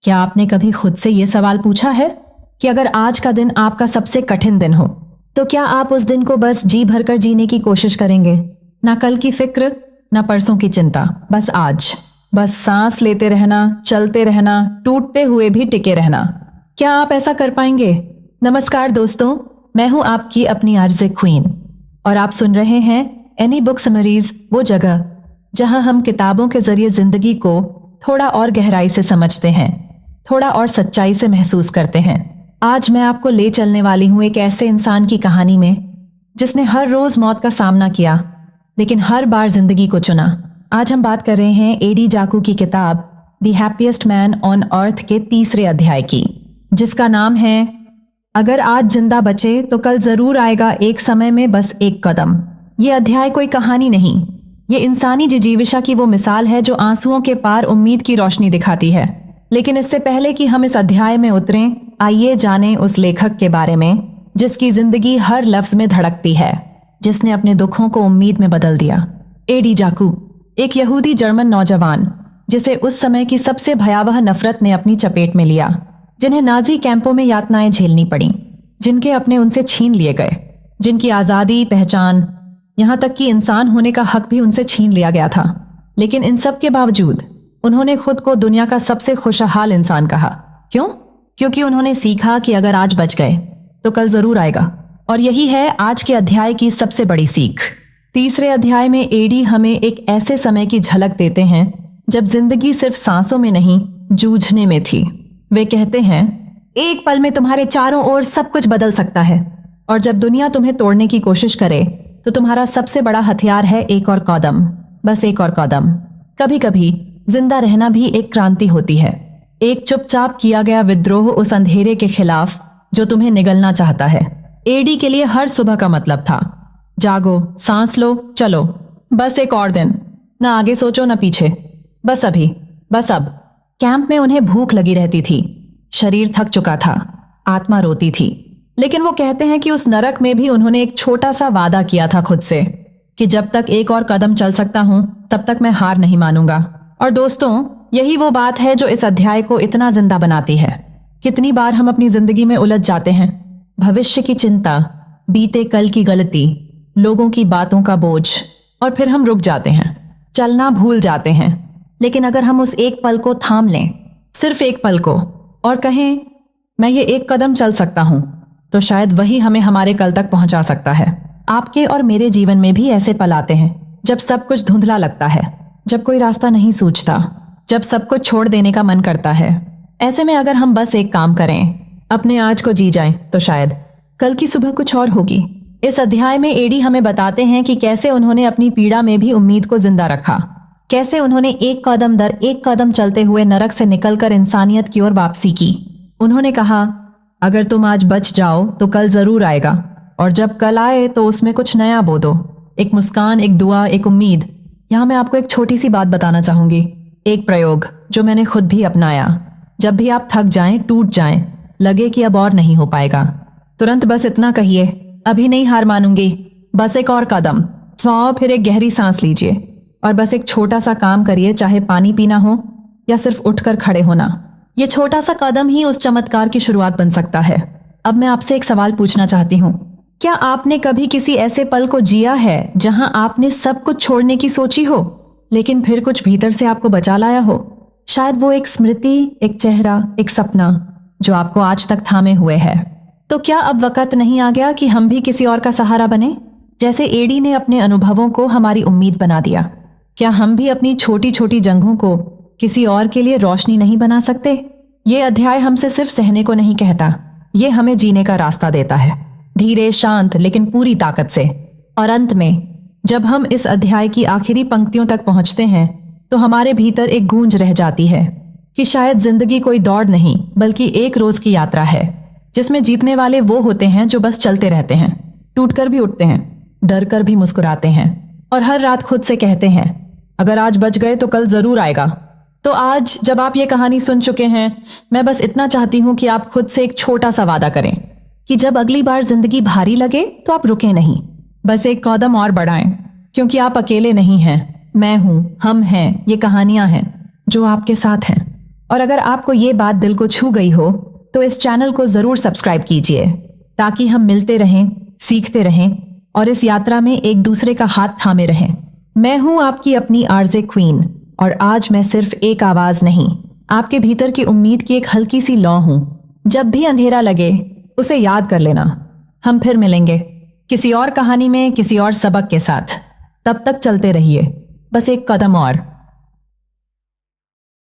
क्या आपने कभी खुद से ये सवाल पूछा है कि अगर आज का दिन आपका सबसे कठिन दिन हो तो क्या आप उस दिन को बस जी भरकर जीने की कोशिश करेंगे? ना कल की फिक्र, ना परसों की चिंता, बस आज। बस सांस लेते रहना, चलते रहना, टूटते हुए भी टिके रहना। क्या आप ऐसा कर पाएंगे? नमस्कार दोस्तों, मैं हूं आपकी अपनी आरजे क्वीन और आप सुन रहे हैं एनी बुक समरीज, वो जगह जहां हम किताबों के जरिए जिंदगी को थोड़ा और गहराई से समझते हैं, थोड़ा और सच्चाई से महसूस करते हैं। आज मैं आपको ले चलने वाली हूं एक ऐसे इंसान की कहानी में जिसने हर रोज मौत का सामना किया लेकिन हर बार जिंदगी को चुना। आज हम बात कर रहे हैं एडी जाकू की किताब the happiest man on earth के तीसरे अध्याय की, जिसका नाम है अगर आज जिंदा बचे तो कल जरूर आएगा एक समय में बस एक कदम। ये अध्याय कोई कहानी नहीं, ये इंसानी जिजीविशा की वो मिसाल है जो आंसुओं के पार उम्मीद की रोशनी दिखाती है। लेकिन इससे पहले कि हम इस अध्याय में उतरें, आइए जानें उस लेखक के बारे में जिसकी जिंदगी हर लफ्ज में धड़कती है, जिसने अपने दुखों को उम्मीद में बदल दिया। एडी जाकू, एक यहूदी जर्मन नौजवान जिसे उस समय की सबसे भयावह नफरत ने अपनी चपेट में लिया, जिन्हें नाजी कैंपों में यातनाएं झेलनी पड़ी, जिनके अपने उनसे छीन लिए गए, जिनकी आज़ादी, पहचान, यहाँ तक कि इंसान होने का हक भी उनसे छीन लिया गया था। लेकिन इन सब के बावजूद उन्होंने खुद को दुनिया का सबसे खुशहाल इंसान कहा। क्यों? क्योंकि उन्होंने सीखा कि अगर आज बच गए तो कल जरूर आएगा। और यही है आज के अध्याय की सबसे बड़ी सीख। तीसरे अध्याय में एडी हमें एक ऐसे समय की झलक देते हैं जब जिंदगी सिर्फ सांसों में नहीं, जूझने में थी। वे कहते हैं, एक पल में तुम्हारे चारों ओर सब कुछ बदल सकता है, और जब दुनिया तुम्हें तोड़ने की कोशिश करे तो तुम्हारा सबसे बड़ा हथियार है एक और कदम, बस एक और कदम। कभी कभी जिंदा रहना भी एक क्रांति होती है, एक चुपचाप किया गया विद्रोह उस अंधेरे के खिलाफ जो तुम्हें निगलना चाहता है। एडी के लिए हर सुबह का मतलब था, जागो, सांस लो, चलो, बस एक और दिन, ना आगे सोचो ना पीछे, बस अभी, बस अब। कैंप में उन्हें भूख लगी रहती थी, शरीर थक चुका था, आत्मा रोती थी। लेकिन वो कहते हैं कि उस नरक में भी उन्होंने एक छोटा सा वादा किया था खुद से कि जब तक एक और कदम चल सकता हूं तब तक मैं हार नहीं मानूंगा। और दोस्तों, यही वो बात है जो इस अध्याय को इतना जिंदा बनाती है। कितनी बार हम अपनी जिंदगी में उलझ जाते हैं, भविष्य की चिंता, बीते कल की गलती, लोगों की बातों का बोझ, और फिर हम रुक जाते हैं, चलना भूल जाते हैं। लेकिन अगर हम उस एक पल को थाम लें, सिर्फ एक पल को, और कहें मैं ये एक कदम चल सकता हूं, तो शायद वही हमें हमारे कल तक पहुंचा सकता है। आपके और मेरे जीवन में भी ऐसे पल आते हैं जब सब कुछ धुंधला लगता है, जब कोई रास्ता नहीं सूझता, जब सब कुछ छोड़ देने का मन करता है। ऐसे में अगर हम बस एक काम करें, अपने आज को जी जाएं, तो शायद कल की सुबह कुछ और होगी। इस अध्याय में एडी हमें बताते हैं कि कैसे उन्होंने अपनी पीड़ा में भी उम्मीद को जिंदा रखा, कैसे उन्होंने एक कदम दर एक कदम चलते हुए नरक से निकलकर इंसानियत की ओर वापसी की। उन्होंने कहा, अगर तुम आज बच जाओ तो कल जरूर आएगा, और जब कल आए तो उसमें कुछ नया बो दो, एक मुस्कान, एक दुआ, एक उम्मीद। यहाँ मैं आपको एक छोटी सी बात बताना चाहूंगी, एक प्रयोग जो मैंने खुद भी अपनाया। जब भी आप थक जाएं, टूट जाएं, लगे कि अब और नहीं हो पाएगा, तुरंत बस इतना कहिए, अभी नहीं हार मानूंगी, बस एक और कदम। फिर एक गहरी सांस लीजिए और बस एक छोटा सा काम करिए, चाहे पानी पीना हो या सिर्फ उठकर खड़े होना। ये छोटा सा कदम ही उस चमत्कार की शुरुआत बन सकता है। अब मैं आपसे एक सवाल पूछना चाहती हूँ, क्या आपने कभी किसी ऐसे पल को जिया है जहां आपने सब कुछ छोड़ने की सोची हो, लेकिन फिर कुछ भीतर से आपको बचा लाया हो? शायद वो एक स्मृति, एक चेहरा, एक सपना जो आपको आज तक थामे हुए है। तो क्या अब वक्त नहीं आ गया कि हम भी किसी और का सहारा बने, जैसे एडी ने अपने अनुभवों को हमारी उम्मीद बना दिया? क्या हम भी अपनी छोटी छोटी जंगों को किसी और के लिए रोशनी नहीं बना सकते? ये अध्याय हमसे सिर्फ सहने को नहीं कहता, ये हमें जीने का रास्ता देता है, धीरे, शांत, लेकिन पूरी ताकत से। और अंत में जब हम इस अध्याय की आखिरी पंक्तियों तक पहुंचते हैं तो हमारे भीतर एक गूंज रह जाती है कि शायद जिंदगी कोई दौड़ नहीं बल्कि एक रोज की यात्रा है, जिसमें जीतने वाले वो होते हैं जो बस चलते रहते हैं, टूटकर भी उठते हैं, डर कर भी मुस्कुराते हैं, और हर रात खुद से कहते हैं, अगर आज बच गए तो कल जरूर आएगा। तो आज जब आप ये कहानी सुन चुके हैं, मैं बस इतना चाहती हूँ कि आप खुद से एक छोटा सा वादा करें कि जब अगली बार जिंदगी भारी लगे तो आप रुके नहीं, बस एक कदम और बढ़ाएं, क्योंकि आप अकेले नहीं हैं। मैं हूं, हम हैं, ये कहानियां हैं जो आपके साथ हैं। और अगर आपको ये बात दिल को छू गई हो तो इस चैनल को जरूर सब्सक्राइब कीजिए ताकि हम मिलते रहें, सीखते रहें और इस यात्रा में एक दूसरे का हाथ थामे रहें। मैं हूं आपकी अपनी आरजे क्वीन और आज मैं सिर्फ एक आवाज नहीं, आपके भीतर की उम्मीद की एक हल्की सी लौ हूं। जब भी अंधेरा लगे उसे याद कर लेना। हम फिर मिलेंगे किसी और कहानी में, किसी और सबक के साथ। तब तक चलते रहिए, बस एक कदम और।